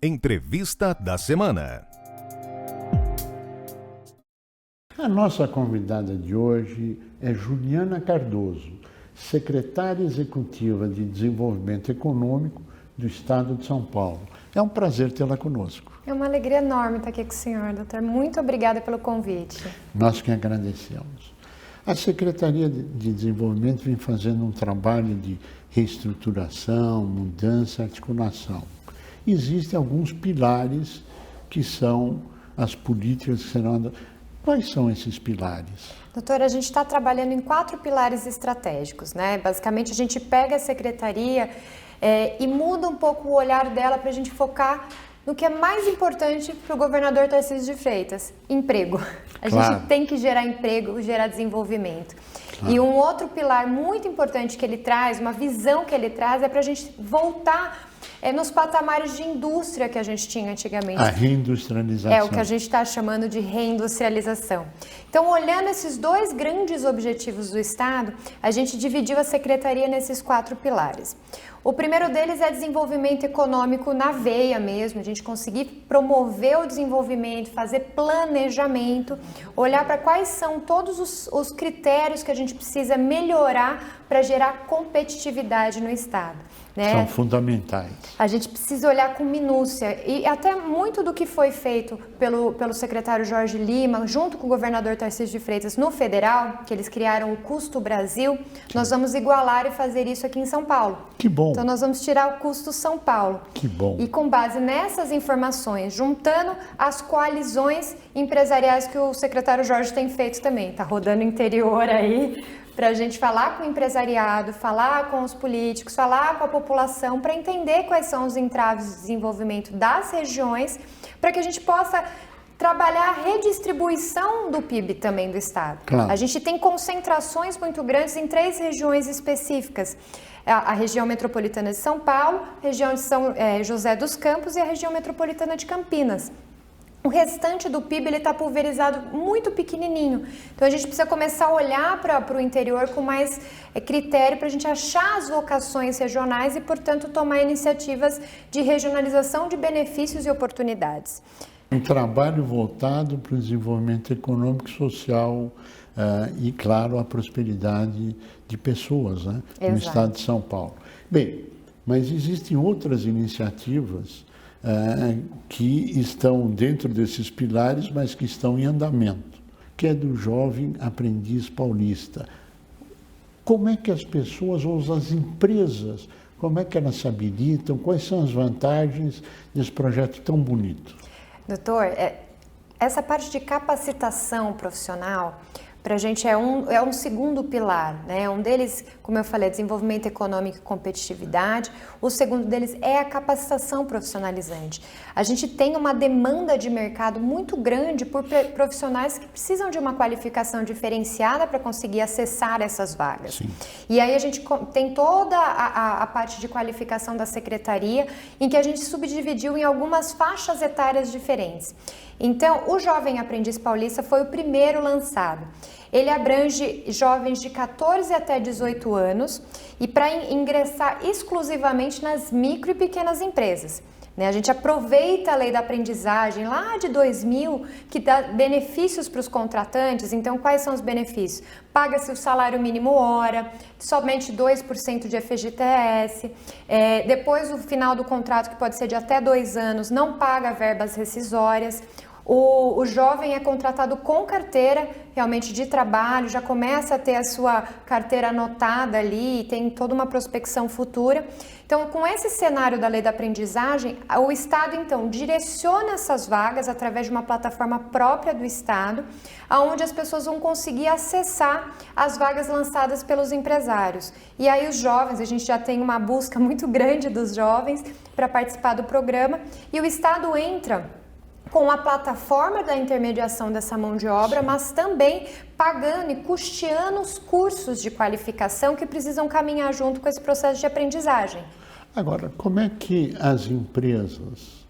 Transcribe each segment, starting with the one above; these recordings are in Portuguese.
Entrevista da semana. A nossa convidada de hoje é Juliana Cardoso, secretária executiva de Desenvolvimento Econômico do Estado de São Paulo. É um prazer tê-la conosco. É uma alegria enorme estar aqui com o senhor, doutor. Muito obrigada pelo convite. Nós que agradecemos. A Secretaria de Desenvolvimento vem fazendo um trabalho de reestruturação, mudança, articulação. Existem alguns pilares que são as políticas que serão... Quais são esses pilares? Doutora, a gente está trabalhando em 4 pilares estratégicos, né? Basicamente, a gente pega a secretaria e muda um pouco o olhar dela para a gente focar no que é mais importante para o governador Tarcísio de Freitas: emprego. A gente tem que gerar emprego, gerar desenvolvimento. Claro. E um outro pilar muito importante que ele traz, uma visão que ele traz, é para a gente voltar nos patamares de indústria que a gente tinha antigamente. A reindustrialização. É o que a gente está chamando de reindustrialização. Então, olhando esses 2 grandes objetivos do Estado, a gente dividiu a secretaria nesses 4 pilares. O primeiro deles é desenvolvimento econômico na veia mesmo, a gente conseguir promover o desenvolvimento, fazer planejamento, olhar para quais são todos os critérios que a gente precisa melhorar para gerar competitividade no Estado. Né? São fundamentais. A gente precisa olhar com minúcia, e até muito do que foi feito pelo secretário Jorge Lima, junto com o governador Tarcísio de Freitas no federal, que eles criaram o Custo Brasil, nós vamos igualar e fazer isso aqui em São Paulo. Que bom. Então nós vamos tirar o Custo São Paulo. Que bom. E com base nessas informações, juntando as coalizões empresariais que o secretário Jorge tem feito também, tá rodando interior aí, para a gente falar com o empresariado, falar com os políticos, falar com a população, para entender quais são os entraves de desenvolvimento das regiões, para que a gente possa trabalhar a redistribuição do PIB também do Estado. Claro. A gente tem concentrações muito grandes em 3 regiões específicas: a região metropolitana de São Paulo, a região de São José dos Campos e a região metropolitana de Campinas. O restante do PIB está pulverizado, muito pequenininho. Então a gente precisa começar a olhar para o interior com mais critério para a gente achar as vocações regionais e, portanto, tomar iniciativas de regionalização de benefícios e oportunidades. Um trabalho voltado para o desenvolvimento econômico e social e, claro, a prosperidade de pessoas, né, no Estado de São Paulo. Bem, mas existem outras iniciativas que estão dentro desses pilares, mas que estão em andamento, que é do Jovem Aprendiz Paulista. Como é que as pessoas ou as empresas, como é que elas se habilitam, quais são as vantagens desse projeto tão bonito? Doutor, essa parte de capacitação profissional, para a gente é um segundo pilar, né? Um deles, como eu falei, é desenvolvimento econômico e competitividade. O segundo deles é a capacitação profissionalizante. A gente tem uma demanda de mercado muito grande por profissionais que precisam de uma qualificação diferenciada para conseguir acessar essas vagas. Sim. E aí a gente tem toda a parte de qualificação da secretaria, em que a gente subdividiu em algumas faixas etárias diferentes. Então, o Jovem Aprendiz Paulista foi o primeiro lançado. Ele abrange jovens de 14 até 18 anos e para ingressar exclusivamente nas micro e pequenas empresas. A gente aproveita a lei da aprendizagem lá de 2000, que dá benefícios para os contratantes. Então, quais são os benefícios? Paga-se o salário mínimo hora, somente 2% de FGTS. Depois do final do contrato, que pode ser de até 2 anos, não paga verbas rescisórias. O jovem é contratado com carteira realmente de trabalho, já começa a ter a sua carteira anotada ali, tem toda uma prospecção futura. Então, com esse cenário da lei da aprendizagem, o Estado, então, direciona essas vagas através de uma plataforma própria do Estado, onde as pessoas vão conseguir acessar as vagas lançadas pelos empresários. E aí os jovens, a gente já tem uma busca muito grande dos jovens para participar do programa, e o Estado entra com a plataforma da intermediação dessa mão de obra, mas também pagando e custeando os cursos de qualificação que precisam caminhar junto com esse processo de aprendizagem. Agora, como é que as empresas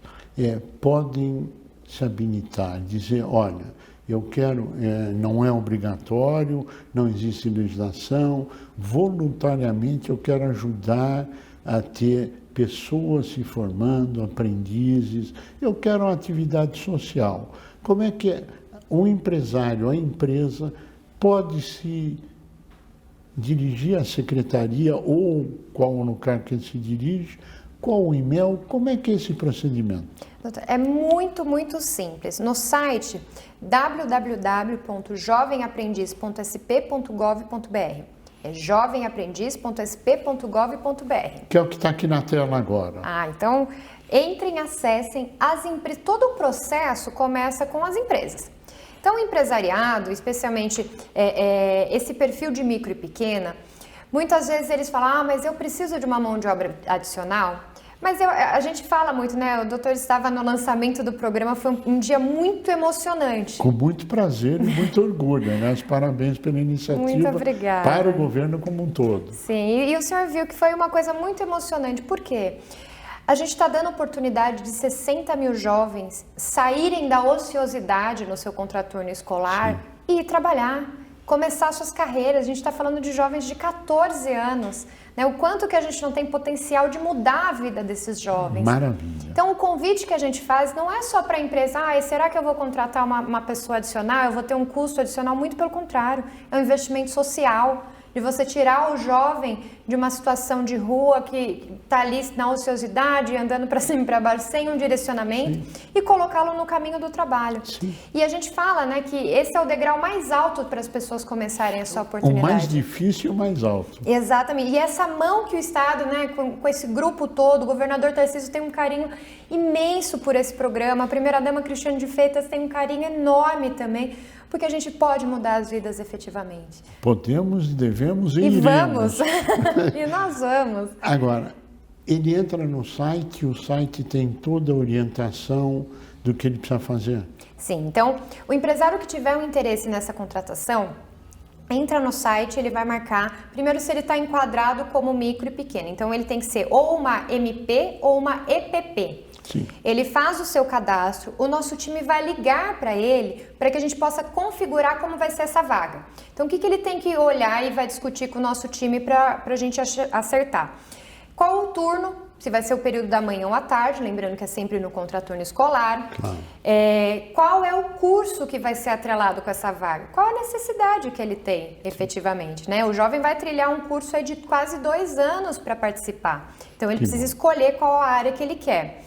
podem se habilitar, dizer, olha, eu quero, não é obrigatório, não existe legislação, voluntariamente eu quero ajudar a ter pessoas se formando, aprendizes. Eu quero uma atividade social. Como é que o empresário, a empresa, pode se dirigir à secretaria ou qual no cargo que ele se dirige, qual o e-mail, como é que é esse procedimento? Doutor, é muito, muito simples. No site www.jovemaprendiz.sp.gov.br é jovemaprendiz.sp.gov.br. Que é o que está aqui na tela agora. Então entrem, acessem as empresas. Todo o processo começa com as empresas. Então, o empresariado, especialmente esse perfil de micro e pequena, muitas vezes eles falam, mas eu preciso de uma mão de obra adicional. Mas a gente fala muito, né? O doutor estava no lançamento do programa, foi um dia muito emocionante. Com muito prazer e muito orgulho, né? Parabéns pela iniciativa. Muito obrigada. Para o governo como um todo. Sim, e o senhor viu que foi uma coisa muito emocionante. Por quê? A gente está dando oportunidade de 60 mil jovens saírem da ociosidade no seu contraturno escolar e ir trabalhar, começar suas carreiras. A gente está falando de jovens de 14 anos, né? O quanto que a gente não tem potencial de mudar a vida desses jovens. Maravilha. Então, o convite que a gente faz não é só para a empresa, será que eu vou contratar uma pessoa adicional, eu vou ter um custo adicional? Muito pelo contrário, é um investimento social. De você tirar o jovem de uma situação de rua que está ali na ociosidade, andando para cima e para baixo, sem um direcionamento, e colocá-lo no caminho do trabalho. Sim. E a gente fala, né, que esse é o degrau mais alto para as pessoas começarem essa oportunidade. O mais difícil e o mais alto. Exatamente. E essa mão que o Estado, né, com esse grupo todo, o governador Tarcísio tem um carinho imenso por esse programa, a primeira-dama Cristiane de Freitas tem um carinho enorme também, porque a gente pode mudar as vidas efetivamente. Podemos, devemos e iremos. Vamos. E nós vamos. Agora, ele entra no site, o site tem toda a orientação do que ele precisa fazer? Sim, então, o empresário que tiver um interesse nessa contratação, entra no site, ele vai marcar, primeiro se ele está enquadrado como micro e pequeno, então ele tem que ser ou uma MP ou uma EPP. Sim. Ele faz o seu cadastro, o nosso time vai ligar para ele para que a gente possa configurar como vai ser essa vaga. Então, o que ele tem que olhar e vai discutir com o nosso time para a gente acertar? Qual o turno, se vai ser o período da manhã ou à tarde, lembrando que é sempre no contraturno escolar. Claro. Qual é o curso que vai ser atrelado com essa vaga? Qual a necessidade que ele tem, efetivamente, né? O jovem vai trilhar um curso aí de quase 2 anos para participar. Então, ele precisa escolher qual a área que ele quer.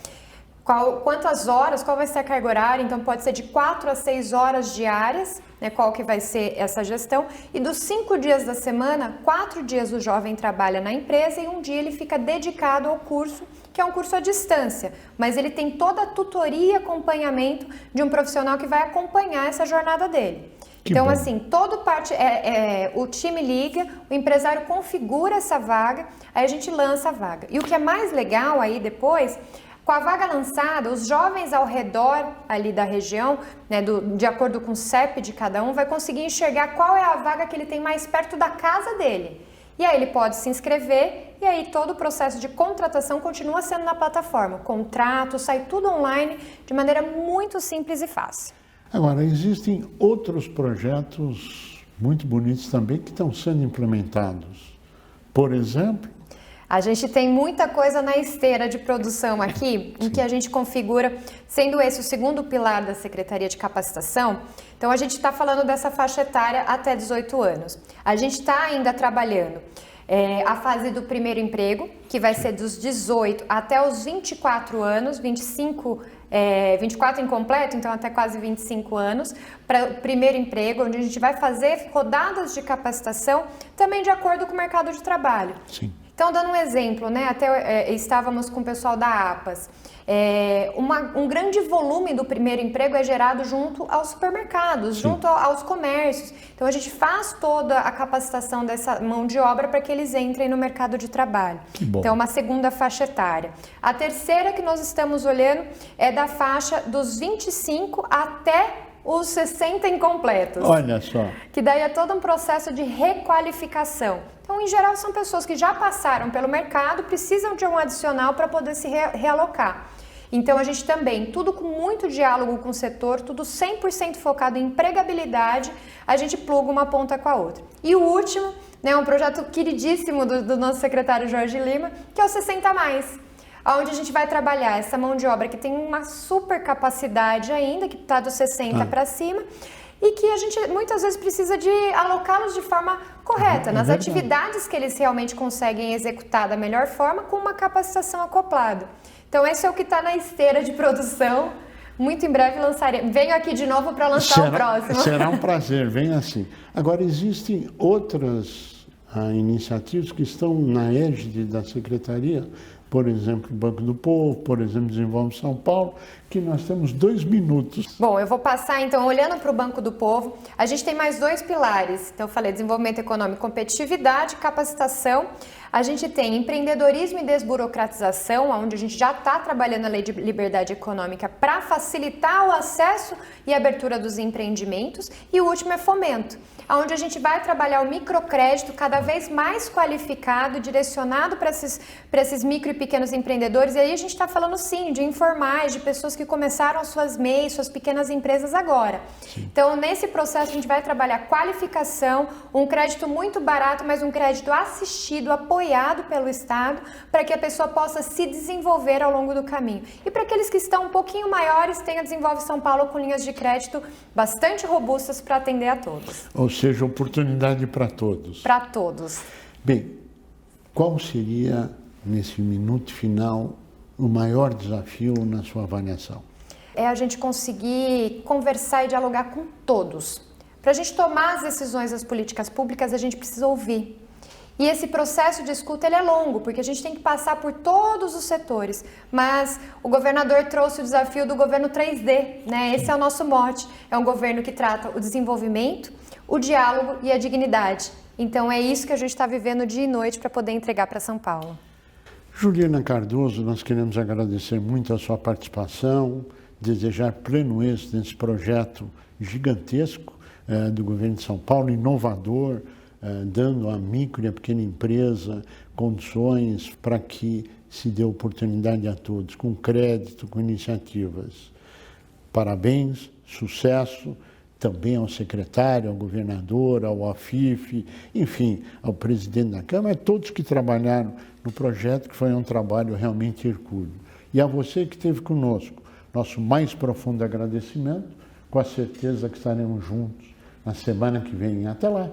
Quantas horas, qual vai ser a carga horária, então pode ser de 4 a 6 horas diárias, né, qual que vai ser essa gestão, e dos 5 dias da semana, 4 dias o jovem trabalha na empresa e 1 dia ele fica dedicado ao curso, que é um curso à distância, mas ele tem toda a tutoria e acompanhamento de um profissional que vai acompanhar essa jornada dele. Então, assim, o time liga, o empresário configura essa vaga, aí a gente lança a vaga. E o que é mais legal aí depois, com a vaga lançada, os jovens ao redor ali da região, né, de acordo com o CEP de cada um, vai conseguir enxergar qual é a vaga que ele tem mais perto da casa dele. E aí ele pode se inscrever e aí todo o processo de contratação continua sendo na plataforma. O contrato, sai tudo online de maneira muito simples e fácil. Agora, existem outros projetos muito bonitos também que estão sendo implementados. Por exemplo... A gente tem muita coisa na esteira de produção aqui, em que a gente configura, sendo esse o segundo pilar da Secretaria de Capacitação, então a gente está falando dessa faixa etária até 18 anos. A gente está ainda trabalhando a fase do primeiro emprego, que vai ser dos 18 até os 24 anos, 24 incompleto, então até quase 25 anos, para o primeiro emprego, onde a gente vai fazer rodadas de capacitação, também de acordo com o mercado de trabalho. Sim. Então, dando um exemplo, né, até estávamos com o pessoal da APAS, um grande volume do primeiro emprego é gerado junto aos supermercados, junto aos comércios. Então, a gente faz toda a capacitação dessa mão de obra para que eles entrem no mercado de trabalho. Que bom. Então, uma segunda faixa etária. A terceira que nós estamos olhando é da faixa dos 25 até os 60 incompletos. Olha só. Que daí é todo um processo de requalificação. Então, em geral, são pessoas que já passaram pelo mercado, precisam de um adicional para poder se realocar. Então, a gente também, tudo com muito diálogo com o setor, tudo 100% focado em empregabilidade, a gente pluga uma ponta com a outra. E o último, né, um projeto queridíssimo do nosso secretário Jorge Lima, que é o 60+. onde a gente vai trabalhar essa mão de obra que tem uma super capacidade ainda, que está dos 60 para cima, e que a gente muitas vezes precisa de alocá-los de forma correta, nas atividades que eles realmente conseguem executar da melhor forma, com uma capacitação acoplada. Então esse é o que está na esteira de produção. Muito em breve lançarei. Venho aqui de novo para lançar o próximo. Será um prazer, vem assim. Agora, existem outras iniciativas que estão na égide da Secretaria, por exemplo, o Banco do Povo, por exemplo, Desenvolve São Paulo, que nós temos 2 minutos. Bom, eu vou passar então, olhando para o Banco do Povo, a gente tem mais 2 pilares. Então, eu falei desenvolvimento econômico, competitividade, capacitação. A gente tem empreendedorismo e desburocratização, onde a gente já está trabalhando a lei de liberdade econômica para facilitar o acesso e abertura dos empreendimentos. E o último é fomento, onde a gente vai trabalhar o microcrédito cada vez mais qualificado, direcionado para esses micro e pequenos empreendedores. E aí a gente está falando sim de informais, de pessoas que começaram suas MEIs, suas pequenas empresas agora. Sim. Então, nesse processo a gente vai trabalhar qualificação, um crédito muito barato, mas um crédito assistido, apoiado pelo Estado, para que a pessoa possa se desenvolver ao longo do caminho. E para aqueles que estão um pouquinho maiores, tem a Desenvolve São Paulo com linhas de crédito bastante robustas para atender a todos. Ou seja, oportunidade para todos. Para todos. Bem, qual seria, nesse minuto final, o maior desafio na sua avaliação? É a gente conseguir conversar e dialogar com todos. Para a gente tomar as decisões das políticas públicas, a gente precisa ouvir. E esse processo de escuta ele é longo, porque a gente tem que passar por todos os setores. Mas o governador trouxe o desafio do governo 3D, né? Esse é o nosso mote. É um governo que trata o desenvolvimento, o diálogo e a dignidade. Então é isso que a gente está vivendo dia e noite para poder entregar para São Paulo. Juliana Cardoso, nós queremos agradecer muito a sua participação, desejar pleno êxito nesse projeto gigantesco do governo de São Paulo, inovador, dando à micro e à pequena empresa condições para que se dê oportunidade a todos, com crédito, com iniciativas. Parabéns, sucesso, também ao secretário, ao governador, ao AFIF, enfim, ao presidente da Câmara, a todos que trabalharam no projeto, que foi um trabalho realmente hercúleo. E a você que esteve conosco, nosso mais profundo agradecimento, com a certeza que estaremos juntos na semana que vem. Até lá!